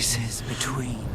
spaces between.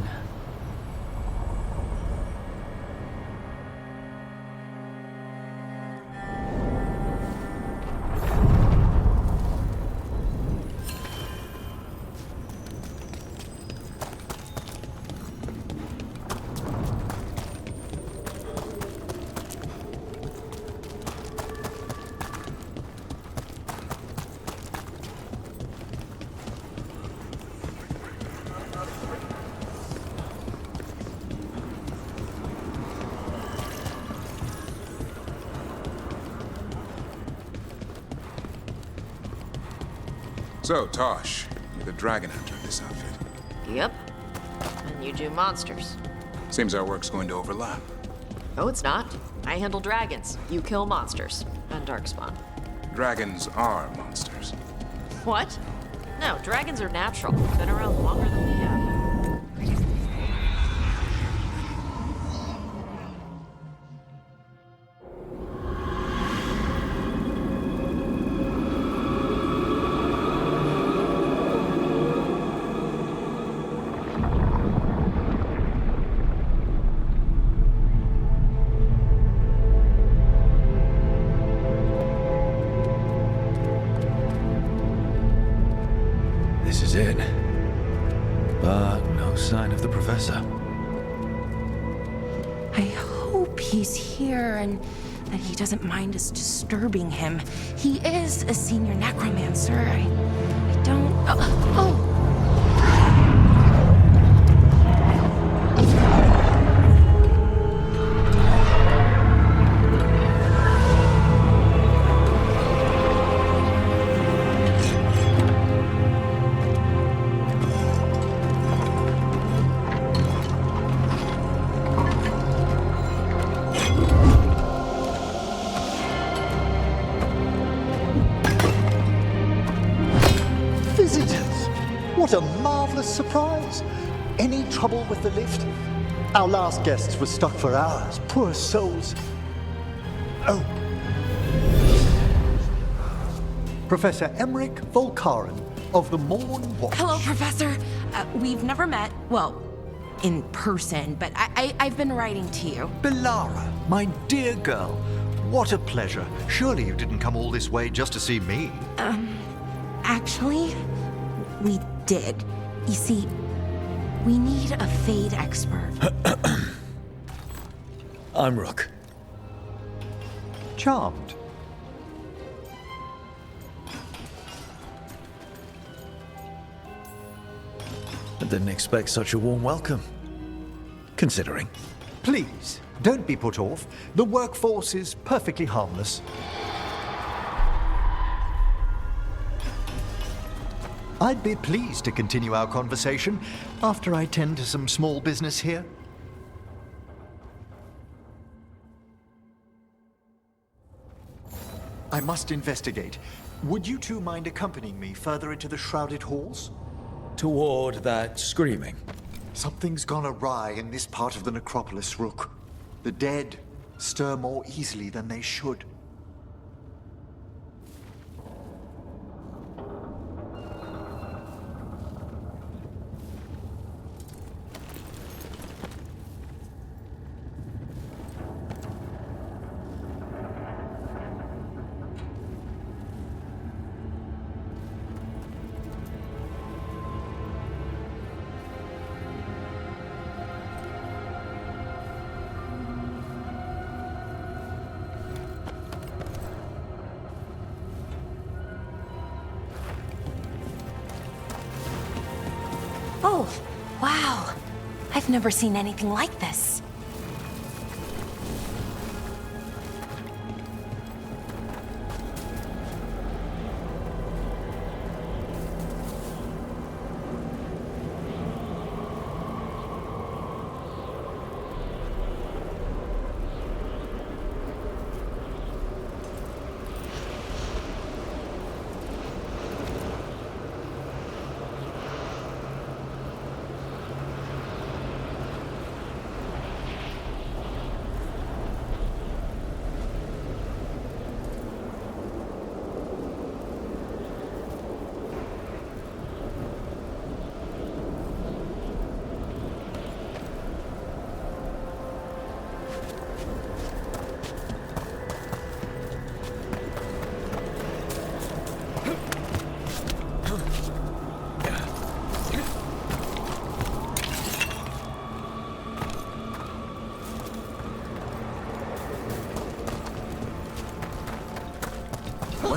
So, Tosh, you're the dragon hunter of this outfit. Yep. And you do monsters. Seems our work's going to overlap. No, it's not. I handle dragons. You kill monsters. And darkspawn. Dragons are monsters. What? No, dragons are natural. Been around longer than we have. This is it. But no sign of the professor. I hope he's here and that he doesn't mind us disturbing him. He is a senior necromancer. I don't... Oh! Visitors! What a marvelous surprise! Any trouble with the lift? Our last guests were stuck for hours. Poor souls. Oh. Professor Emmerich Volkaren of the Morn Watch. Hello, Professor. We've never met, well, in person, but I've been writing to you. Belara, my dear girl. What a pleasure. Surely you didn't come all this way just to see me. Actually, we did. You see, we need a Fade expert. I'm Rook. Charmed. I didn't expect such a warm welcome. Considering. Please, don't be put off. The workforce is perfectly harmless. I'd be pleased to continue our conversation after I tend to some small business here. I must investigate. Would you two mind accompanying me further into the shrouded halls? Toward that screaming. Something's gone awry in this part of the necropolis, Rook. The dead stir more easily than they should. Oh, wow. I've never seen anything like this.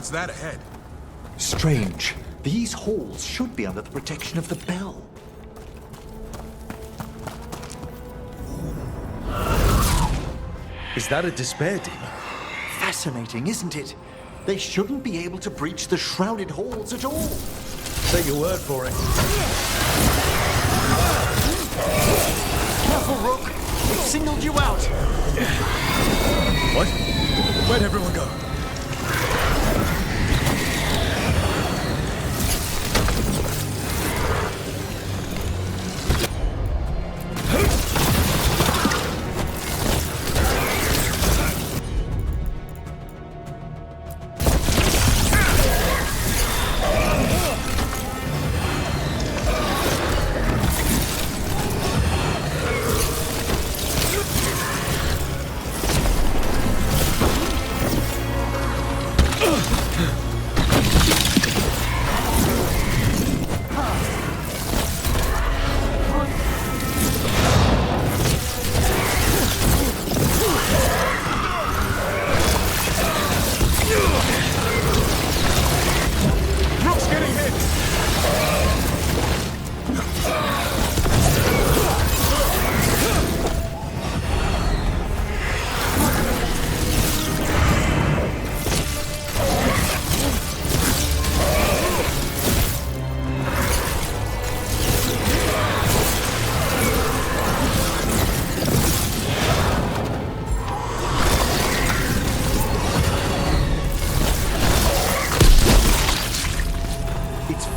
What's that ahead? Strange. These halls should be under the protection of the bell. Is that a despair demon? Fascinating, isn't it? They shouldn't be able to breach the shrouded halls at all. Take your word for it. Careful, Rook. They've singled you out. What? Where'd everyone go?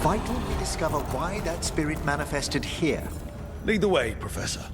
Vital we discover why that spirit manifested here. Lead the way, Professor.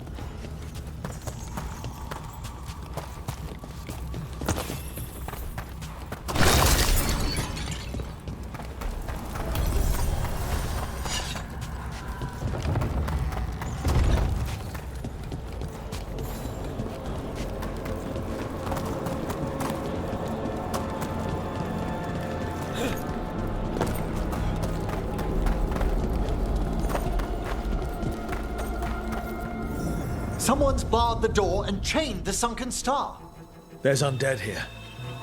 Someone's barred the door and chained the sunken star. There's undead here.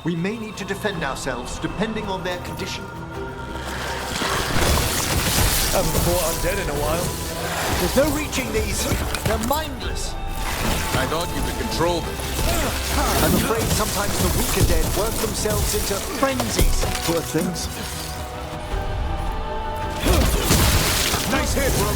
We may need to defend ourselves, depending on their condition. Haven't fought undead in a while. There's no reaching these. They're mindless. I thought you could control them. I'm afraid sometimes the weaker dead work themselves into frenzies. Poor things. Nice hit, bro.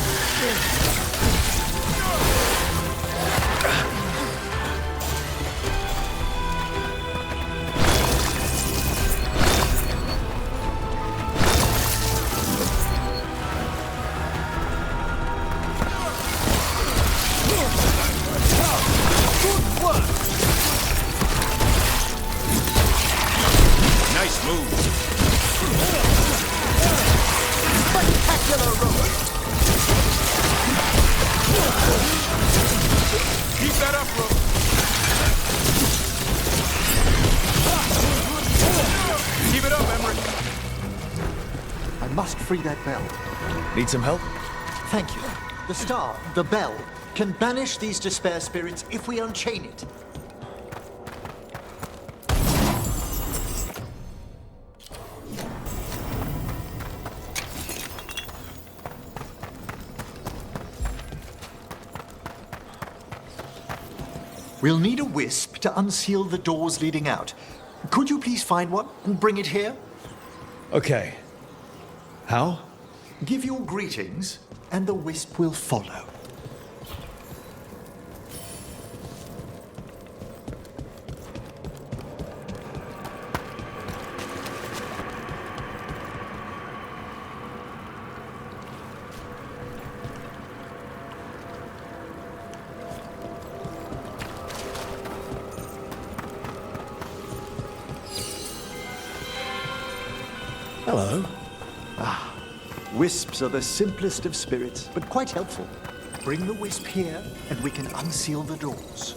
Nice move. Spectacular rope. Keep that up, bro. Keep it up, Emery. I must free that bell. Need some help? Thank you. The star, the bell, can banish these despair spirits if we unchain it. We'll need a wisp to unseal the doors leading out. Could you please find one and bring it here? Okay. How? Give your greetings, and the wisp will follow. Hello. Wisps are the simplest of spirits, but quite helpful. Bring the wisp here, and we can unseal the doors.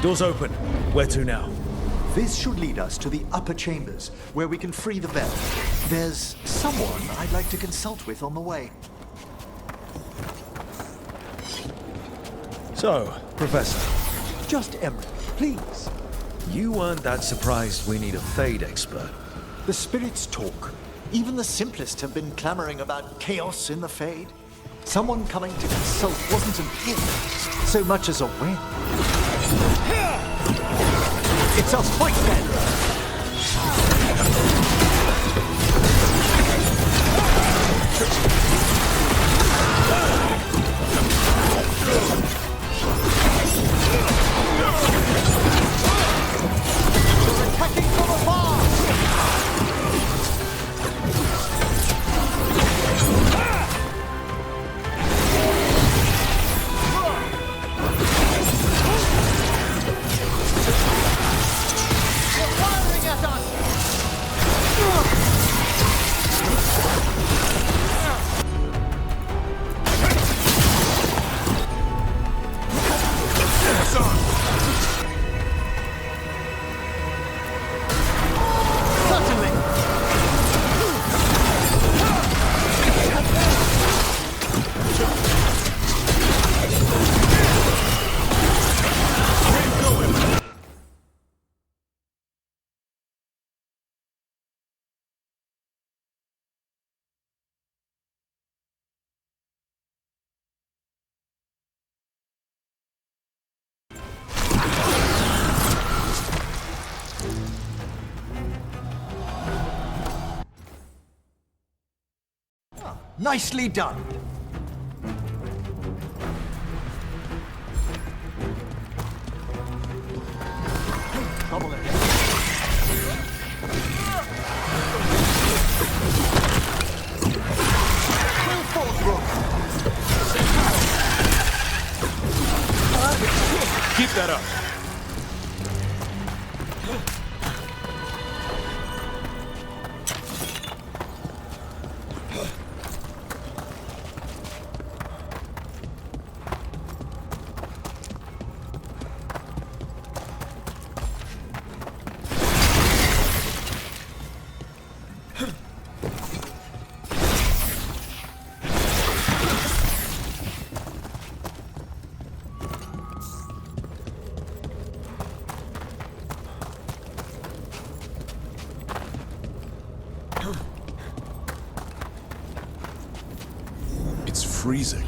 Doors open. Where to now? This should lead us to the upper chambers, where we can free the bell. There's someone I'd like to consult with on the way. So, Professor, Just Emery, please. you weren't that surprised we need a Fade expert. The spirits talk. Even the simplest have been clamoring about chaos in the Fade. Someone coming to consult wasn't an if so much as a when. It's a fight then! They're attacking from afar! They're firing at us! Certainly! Nicely done. Trouble ahead. Full force, Rook. Keep that up. It's freezing.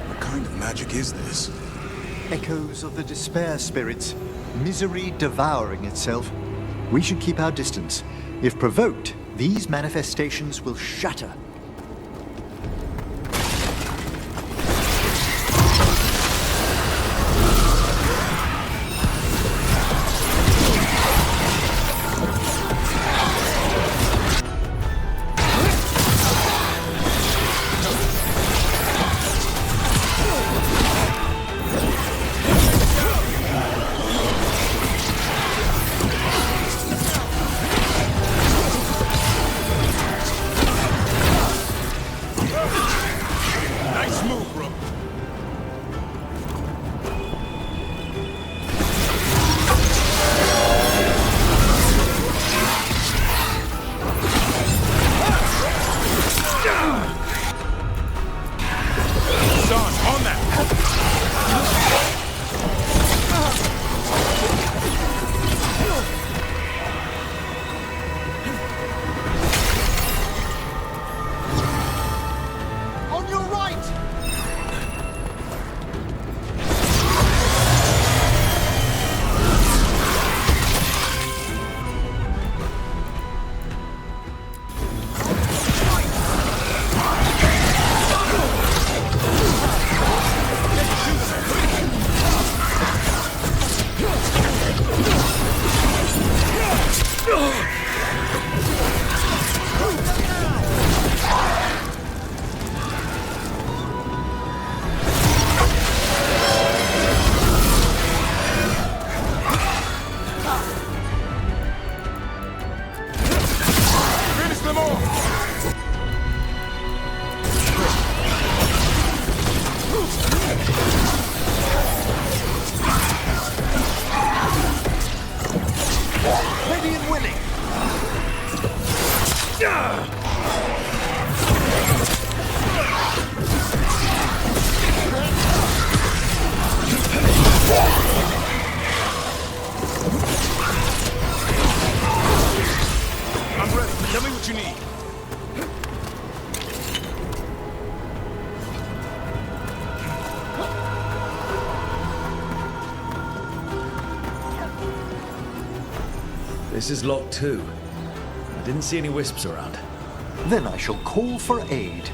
What kind of magic is this? Echoes of the despair spirits, misery devouring itself. We should keep our distance. If provoked, these manifestations will shatter. This is locked too. I didn't see any wisps around. Then I shall call for aid.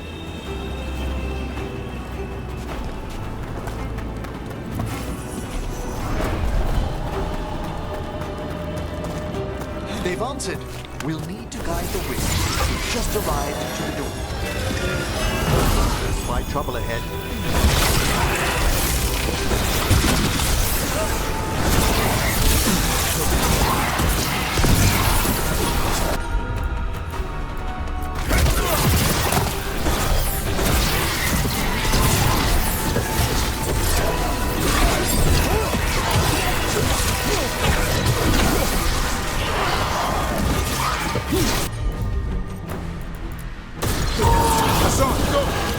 They've answered. We'll need to guide the wisps. We've just arrived to the door. There's quite trouble ahead.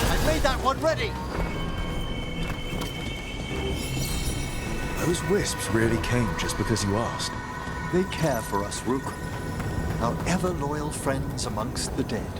I've made that one ready. Those wisps really came just because you asked. They care for us, Rook. Our ever-loyal friends amongst the dead.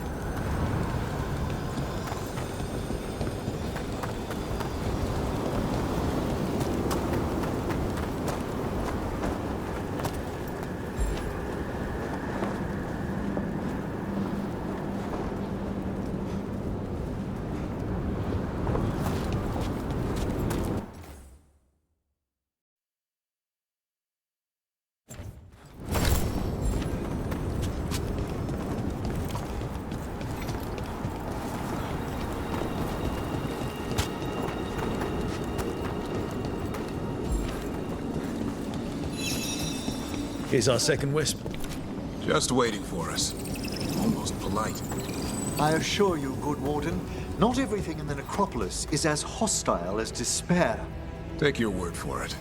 Here's our second wisp. Just waiting for us. Almost polite. I assure you, good Warden, not everything in the necropolis is as hostile as despair. Take your word for it.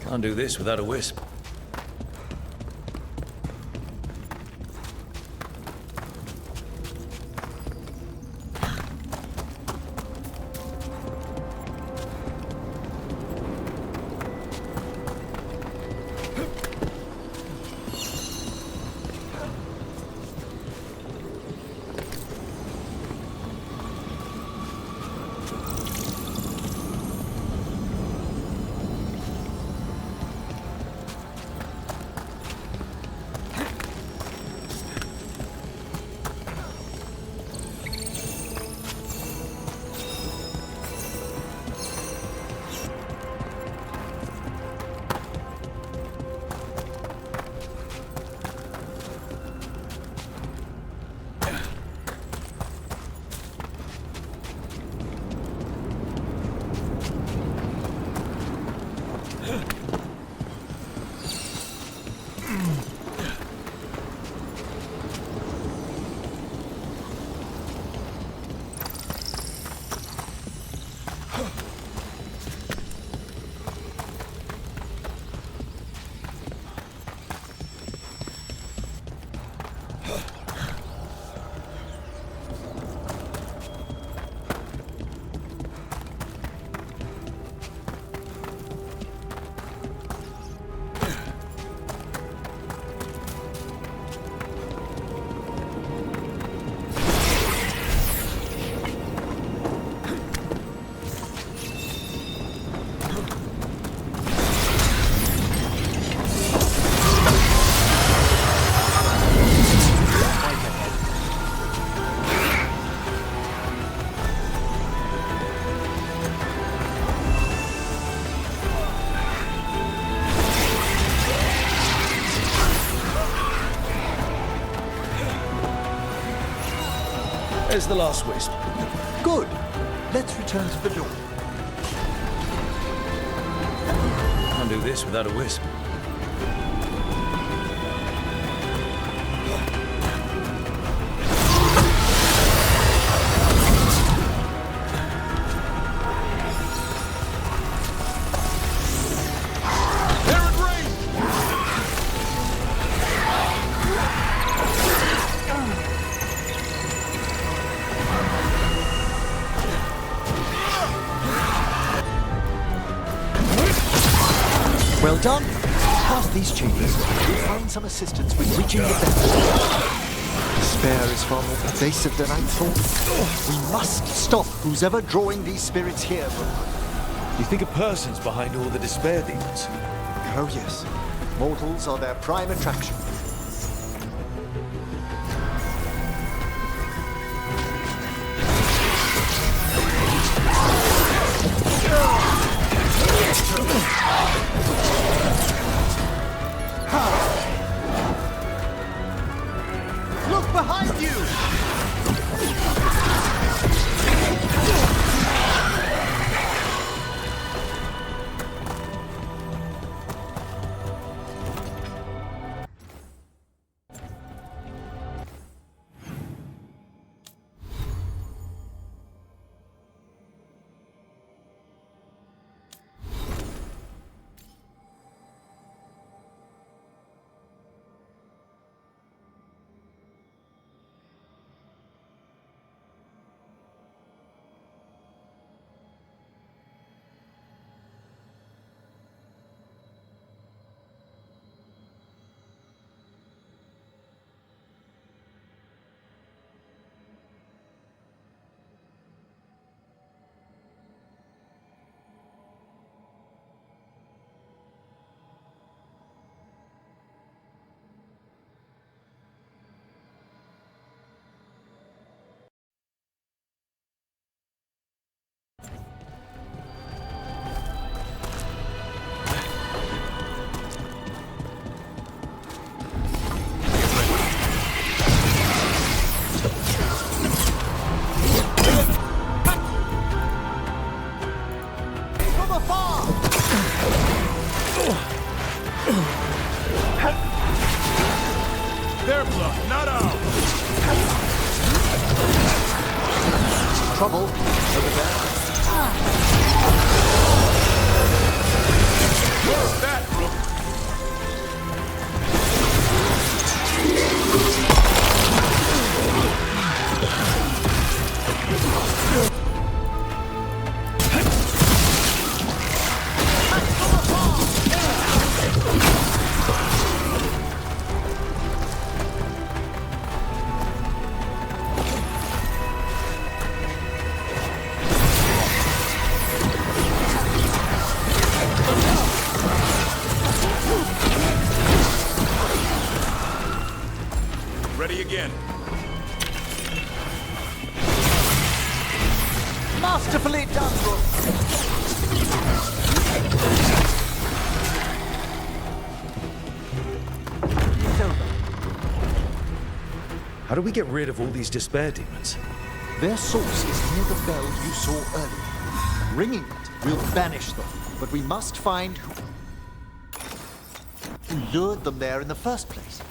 Can't do this without a wisp. There's the last wisp. Good. Let's return to the door. Can't do this without a wisp. Well done. Past these chambers, you'll find some assistance with reaching the bed. Despair is far more pervasive than I thought. We must stop who's ever drawing these spirits here. You think a person's behind all the despair demons? Oh yes, mortals are their prime attraction. Look behind you! Their blood, not ours. Trouble over there. What's that, Brooke? Ready again. Masterfully done, Brooke. It's over. How do we get rid of all these despair demons? Their source is near the bell you saw earlier. Ringing it will banish them, but we must find who lured them there in the first place.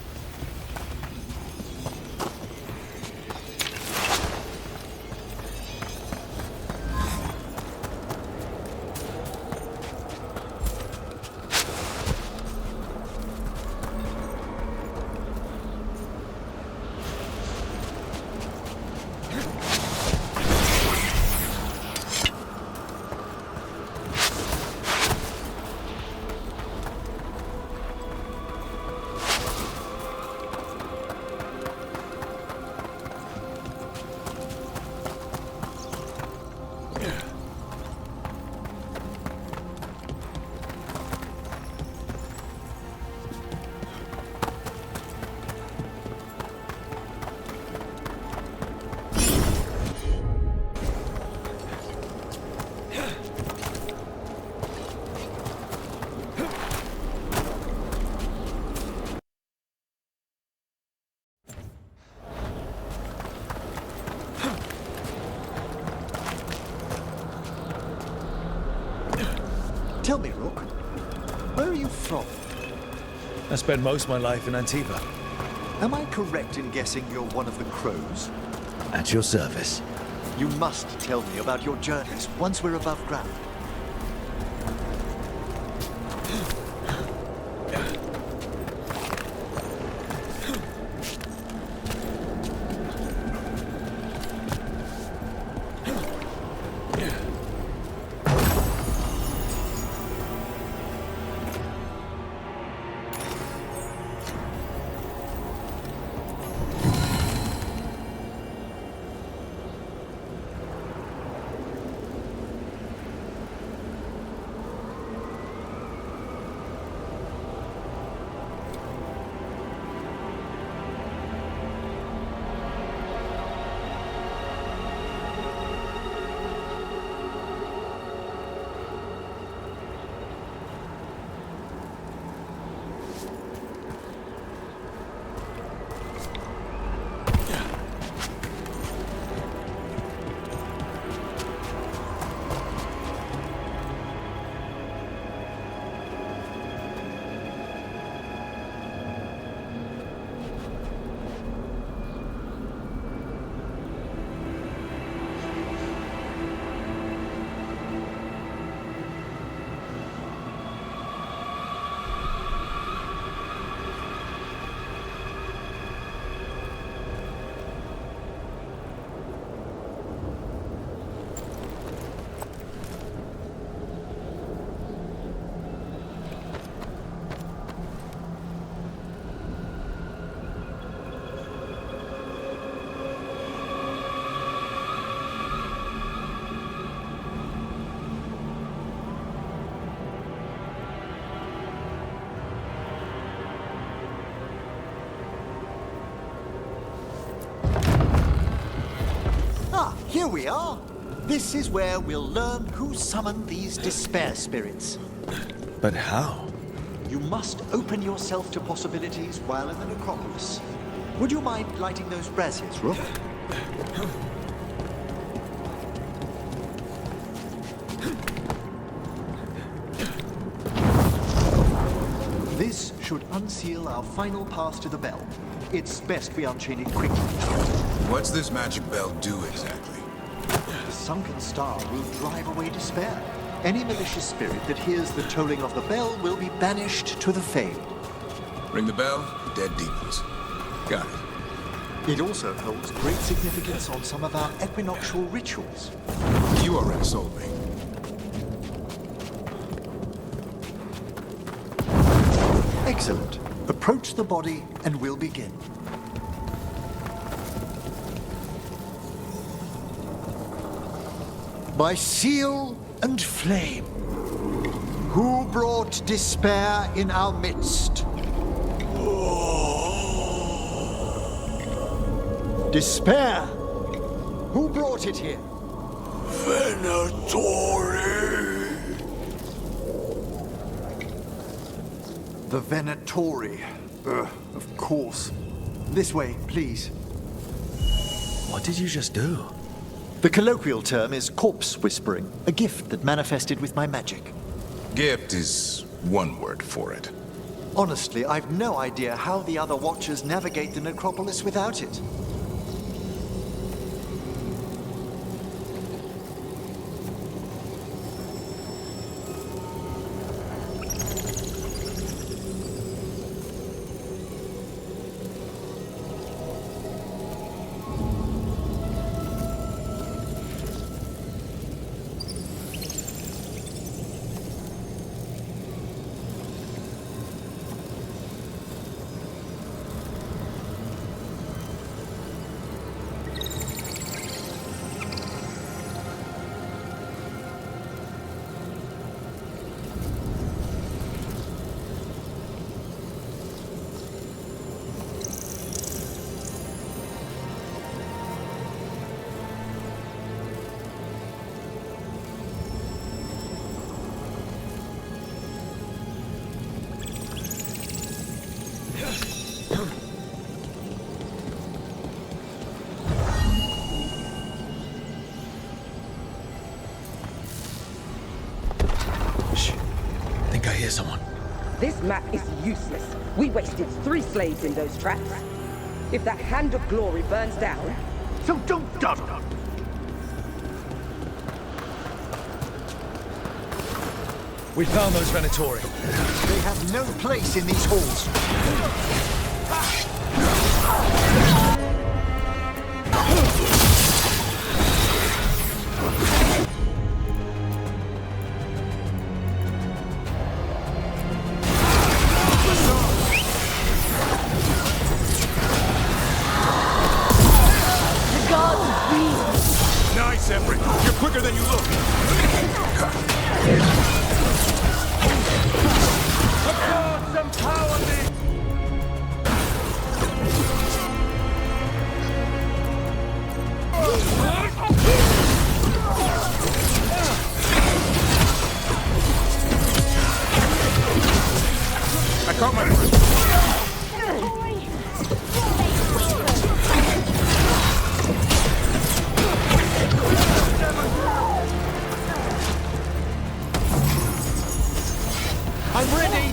from? I spent most of my life in Antiva. Am I correct in guessing you're one of the crows? At your service. You must tell me about your journeys once we're above ground. Here we are. This is where we'll learn who summoned these despair spirits. But how? You must open yourself to possibilities while in the necropolis. Would you mind lighting those braziers, Rook? This should unseal our final pass to the bell. It's best we unchain it quickly. What's this magic bell do exactly? The sunken star will drive away despair. Any malicious spirit that hears the tolling of the bell will be banished to the Fade. Ring the bell, dead deepens. Got it. It also holds great significance on some of our equinoctial rituals. You already sold me. Excellent. Approach the body and we'll begin. By seal and flame, who brought despair in our midst? Despair! Who brought it here? The Venatori. Of course. This way, please. What did you just do? The colloquial term is corpse whispering, a gift that manifested with my magic. Gift is one word for it. Honestly, I've no idea how the other Watchers navigate the necropolis without it. map is useless. We wasted 3 slaves in those traps. If that Hand of Glory burns down... So don't dawdle. We found those Venatori. They have no place in these halls. Nice, Everett. You're quicker than you look. Empower me! I caught my breath. I'm ready!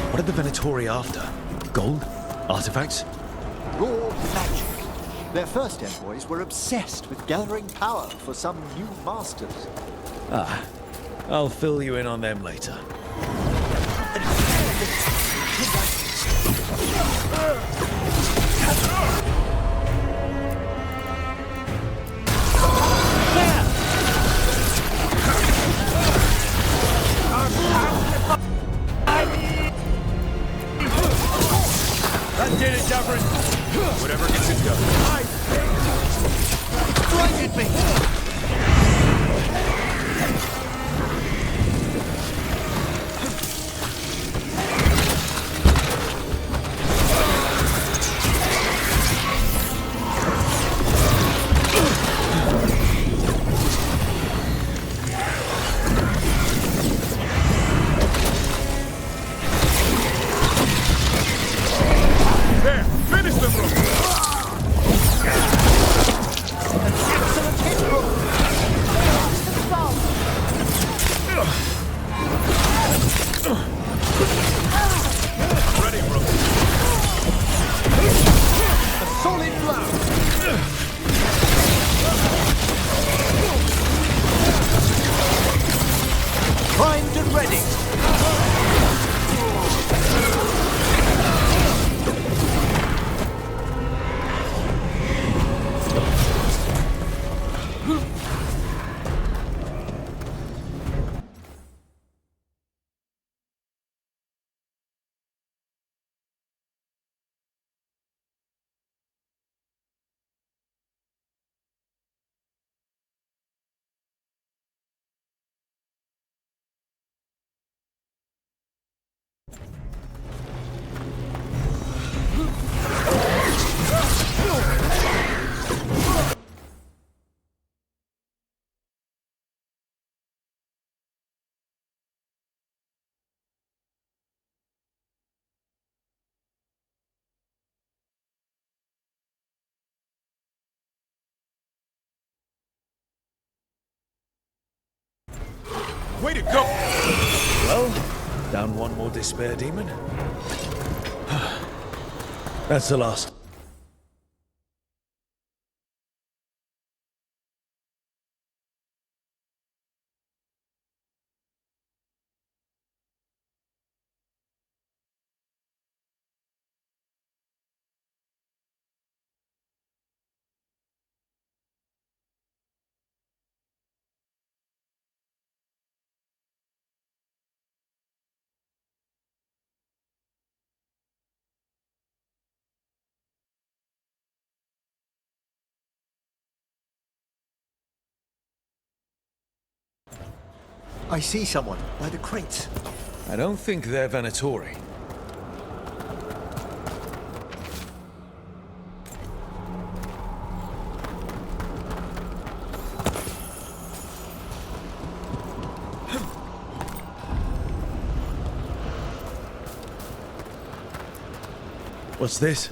What are the Venatori after? Gold? Artifacts? Raw magic. Their first envoys were obsessed with gathering power for some new masters. Ah, I'll fill you in on them later. That did it, Everett! Whatever gets it done. Blinded me! There! Finish the room! Excellent hit, bro! Ready, bro. A solid blow! Primed and ready! Way to go! Well, down one more despair demon. That's the last. I see someone by the crates. I don't think they're Venatori. What's this?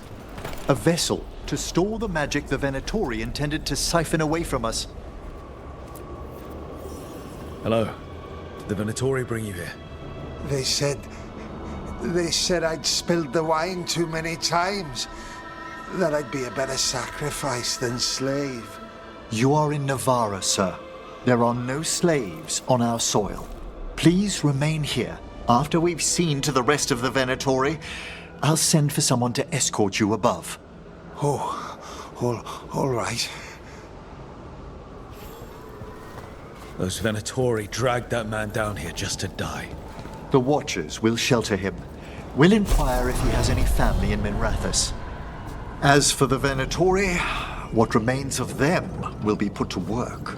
A vessel to store the magic the Venatori intended to siphon away from us. Hello. Did the Venatori bring you here? They said I'd spilled the wine too many times. That I'd be a better sacrifice than slave. You are in Navarra, sir. There are no slaves on our soil. Please remain here. After we've seen to the rest of the Venatori, I'll send for someone to escort you above. All right. Those Venatori dragged that man down here just to die. The Watchers will shelter him. We'll inquire if he has any family in Minrathous. As for the Venatori, what remains of them will be put to work.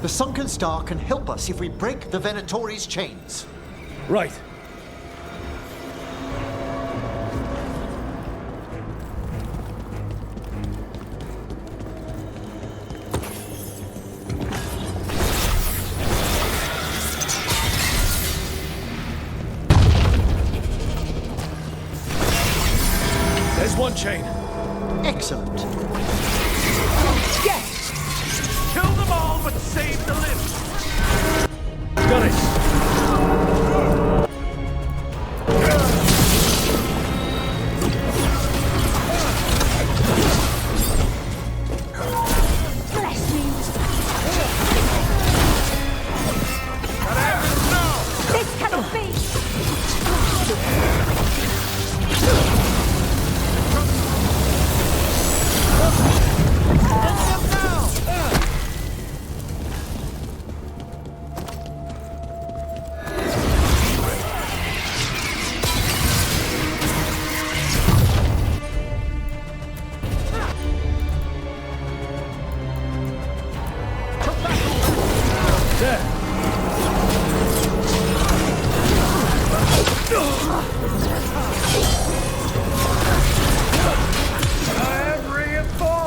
The Sunken Star can help us if we break the Venatori's chains. Right. There's one chain. Excellent. Yes! Kill them all, but save the lift. Got it. Bless me. This cannot be.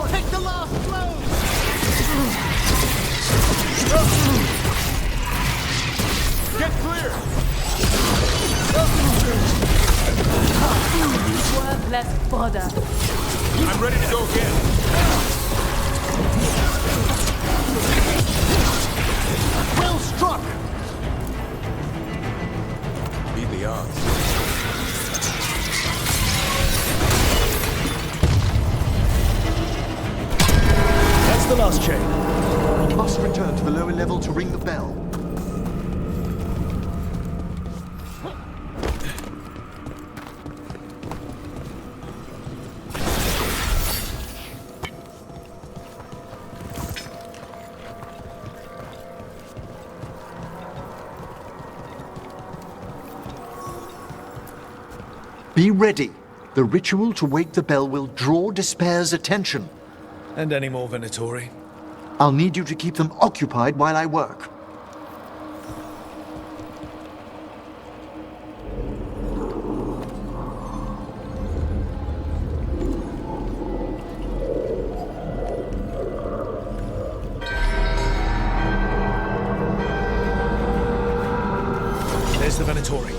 Take the last blow! Get clear. Worthless brother. I'm ready to go again. Well struck! Beat the odds. That's the last chain. We must return to the lower level to ring the bell. Be ready. The ritual to wake the bell will draw Despair's attention. And any more Venatori? I'll need you to keep them occupied while I work. There's the Venatori.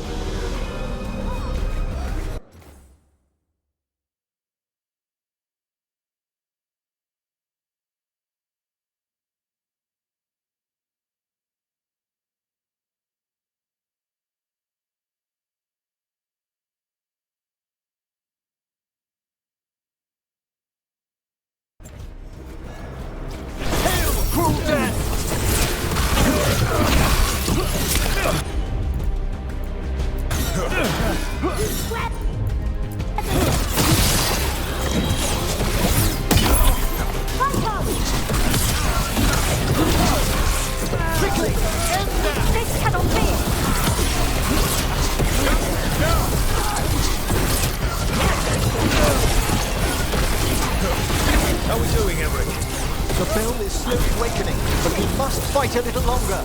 is slowly awakening, but we must fight a little longer.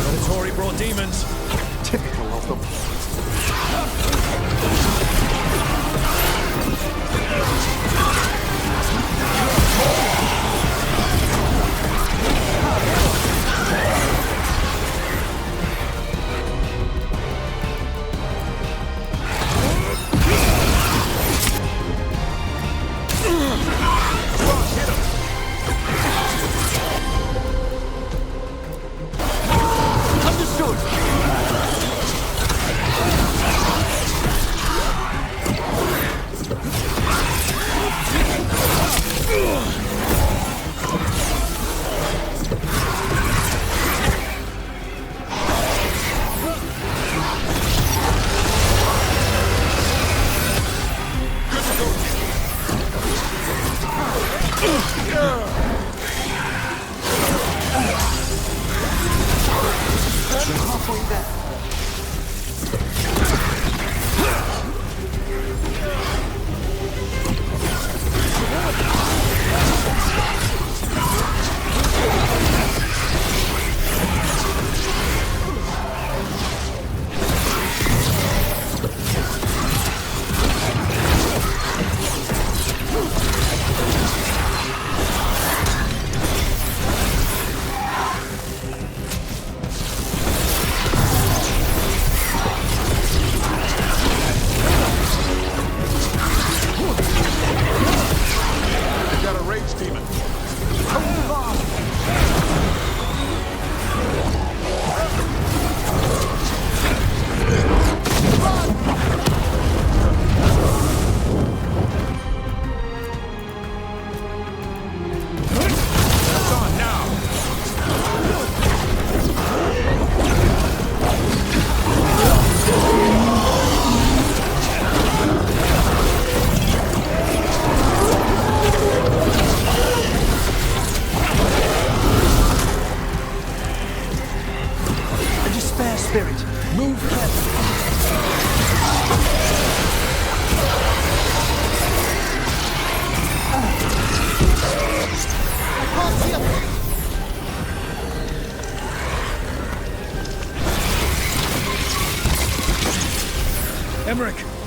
Aleatória brought demons. Typical of them.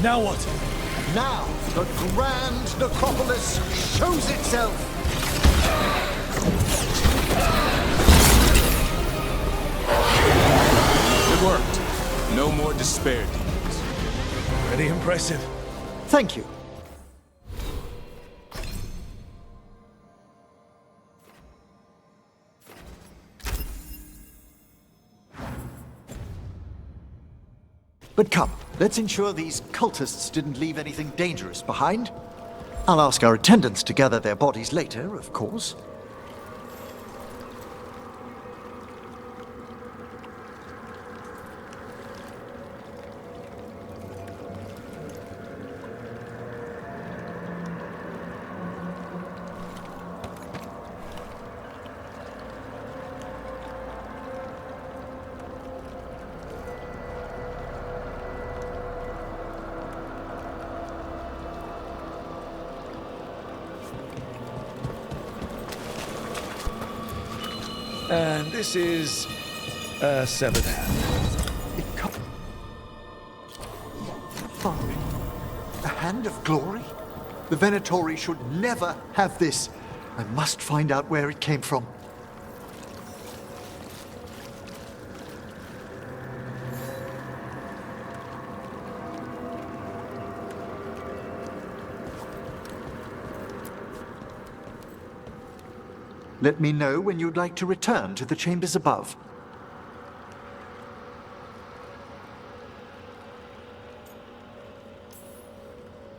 Now what? Now, the grand necropolis shows itself! It worked. No more despair demons. Pretty impressive. Thank you. But come, let's ensure these cultists didn't leave anything dangerous behind. I'll ask our attendants to gather their bodies later, of course. And this is a severed hand. A hand of glory? The Venatori should never have this. I must find out where it came from. Let me know when you'd like to return to the chambers above.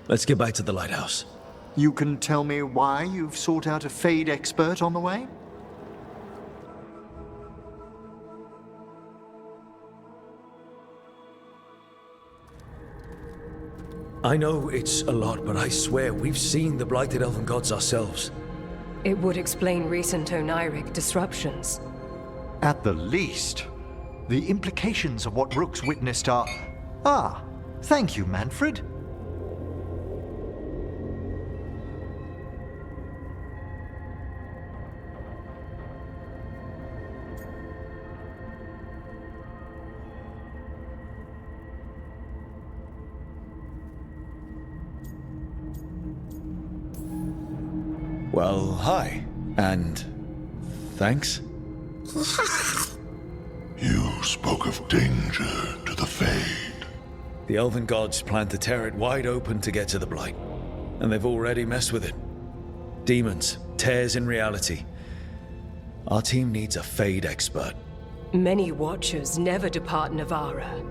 Let's get back to the lighthouse. You can tell me why you've sought out a Fade expert on the way? I know it's a lot, but I swear we've seen the blighted elven gods ourselves. It would explain recent Oniric disruptions. At the least. The implications of what Rook's witnessed are... Ah, thank you, Manfred. Well, hi. And thanks. You spoke of danger to the Fade. The Elven gods plan to tear it wide open to get to the Blight. And they've already messed with it. Demons, tears in reality. Our team needs a Fade expert. Many Watchers never depart Navarra.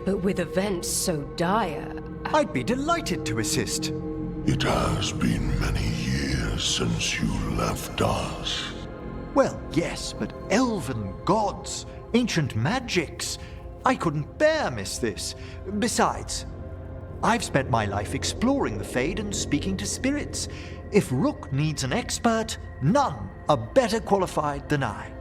But with events so dire... I'd be delighted to assist. It has been many years since you left us. Well, yes, but elven gods, ancient magics. I couldn't bear miss this. Besides, I've spent my life exploring the Fade and speaking to spirits. If Rook needs an expert, none are better qualified than I.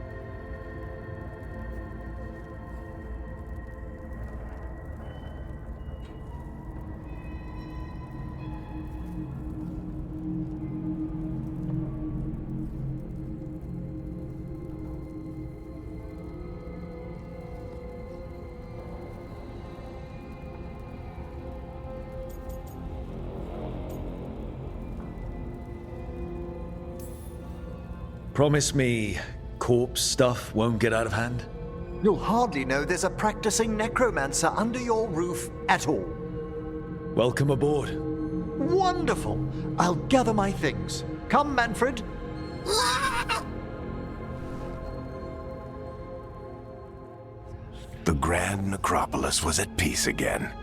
Promise me corpse stuff won't get out of hand? You'll hardly know there's a practicing necromancer under your roof at all. Welcome aboard. Wonderful! I'll gather my things. Come, Manfred. The Grand Necropolis was at peace again,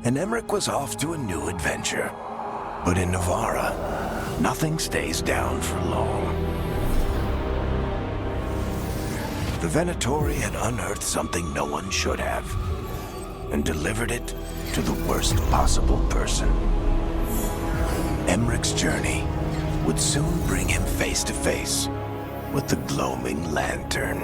and Emmerich was off to a new adventure. But in Navarra, nothing stays down for long. The Venatori had unearthed something no one should have, and delivered it to the worst possible person. Emmerich's journey would soon bring him face to face with the gloaming lantern.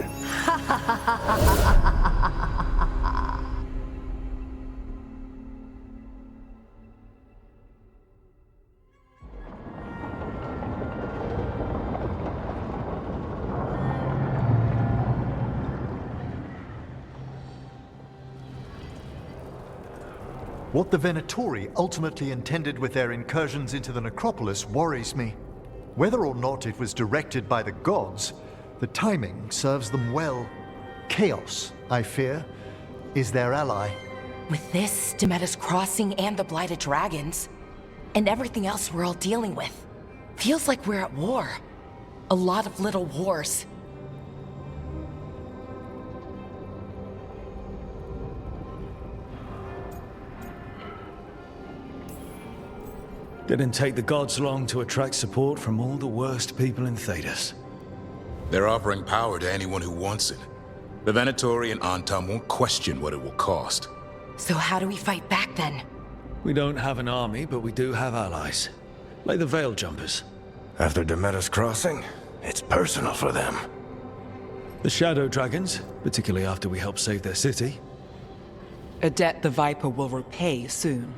What the Venatori ultimately intended with their incursions into the necropolis worries me. Whether or not it was directed by the gods, the timing serves them well. Chaos, I fear, is their ally. With this, Demeter's Crossing and the Blighted Dragons, and everything else we're all dealing with, feels like we're at war. A lot of little wars. Didn't take the gods long to attract support from all the worst people in Thedas. They're offering power to anyone who wants it. The Venatori and Antam won't question what it will cost. So how do we fight back then? We don't have an army, but we do have allies. Like the Veil Jumpers. After Demeter's Crossing, it's personal for them. The Shadow Dragons, particularly after we helped save their city. A debt the Viper will repay soon.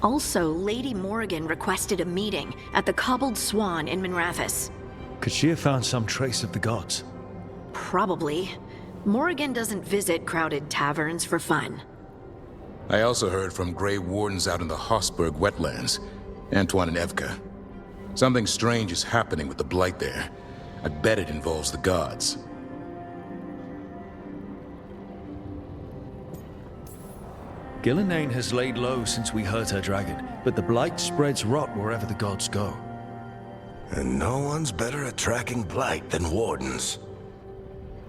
Also, Lady Morrigan requested a meeting at the Cobbled Swan in Minrathous. Could she have found some trace of the gods? Probably. Morrigan doesn't visit crowded taverns for fun. I also heard from Grey Wardens out in the Hossberg wetlands, Antoine and Evka. Something strange is happening with the Blight there. I bet it involves the gods. Gillenane has laid low since we hurt her dragon, but the Blight spreads rot wherever the gods go. And no one's better at tracking Blight than Wardens.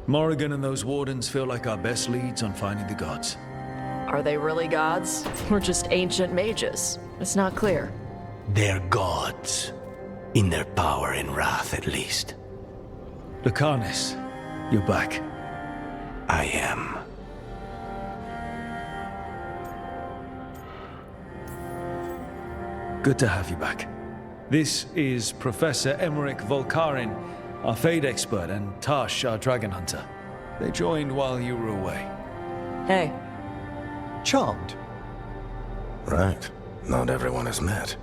Morrigan and those Wardens feel like our best leads on finding the gods. Are they really gods? Or just ancient mages? It's not clear. They're gods. In their power and wrath, at least. Lucanus, you're back. I am. Good to have you back. This is Professor Emmerich Volkarin, our Fade expert, and Tash, our dragon hunter. They joined while you were away. Hey. Charmed. Right. Not everyone has met.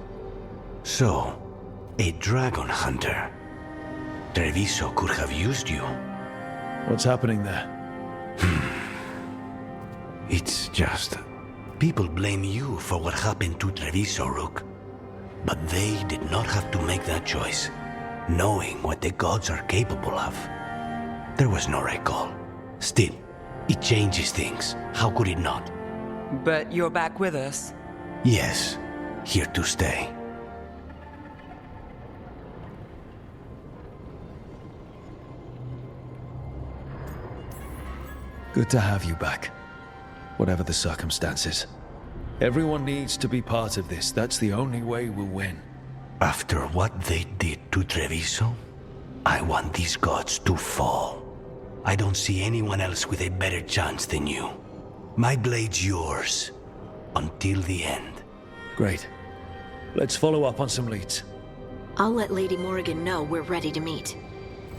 So, a dragon hunter. Treviso could have used you. What's happening there? It's just... people blame you for what happened to Treviso, Rook. But they did not have to make that choice, knowing what the gods are capable of. There was no recall. Still, it changes things. How could it not? But you're back with us? Yes, here to stay. Good to have you back, whatever the circumstances. Everyone needs to be part of this. That's the only way we'll win. After what they did to Treviso, I want these gods to fall. I don't see anyone else with a better chance than you. My blade's yours, until the end. Great. Let's follow up on some leads. I'll let Lady Morrigan know we're ready to meet.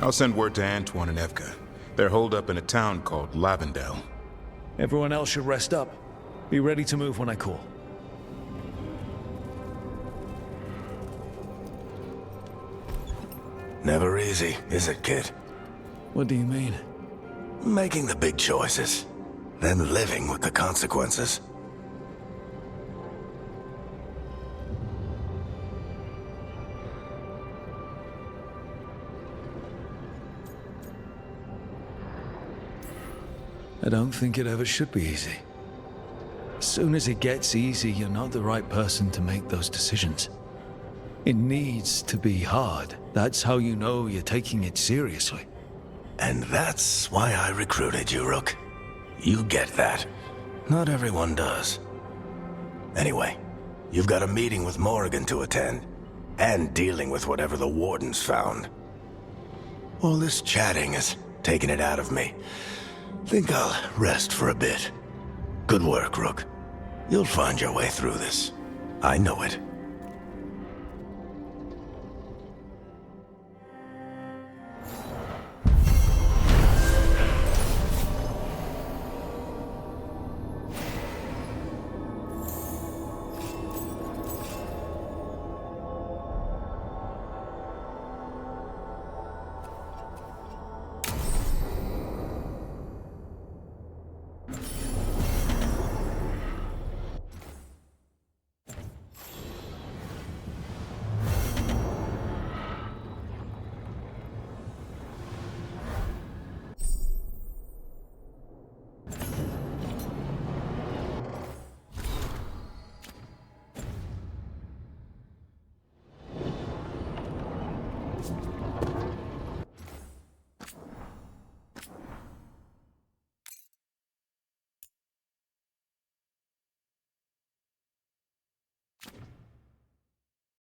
I'll send word to Antoine and Evka. They're holed up in a town called Lavendale. Everyone else should rest up. Be ready to move when I call. Never easy, is it, kid? What do you mean? Making the big choices, then living with the consequences. I don't think it ever should be easy. As soon as it gets easy, you're not the right person to make those decisions. It needs to be hard. That's how you know you're taking it seriously. And that's why I recruited you, Rook. You get that. Not everyone does. Anyway, you've got a meeting with Morrigan to attend, and dealing with whatever the Wardens found. All this chatting is taking it out of me. Think I'll rest for a bit. Good work, Rook. You'll find your way through this. I know it.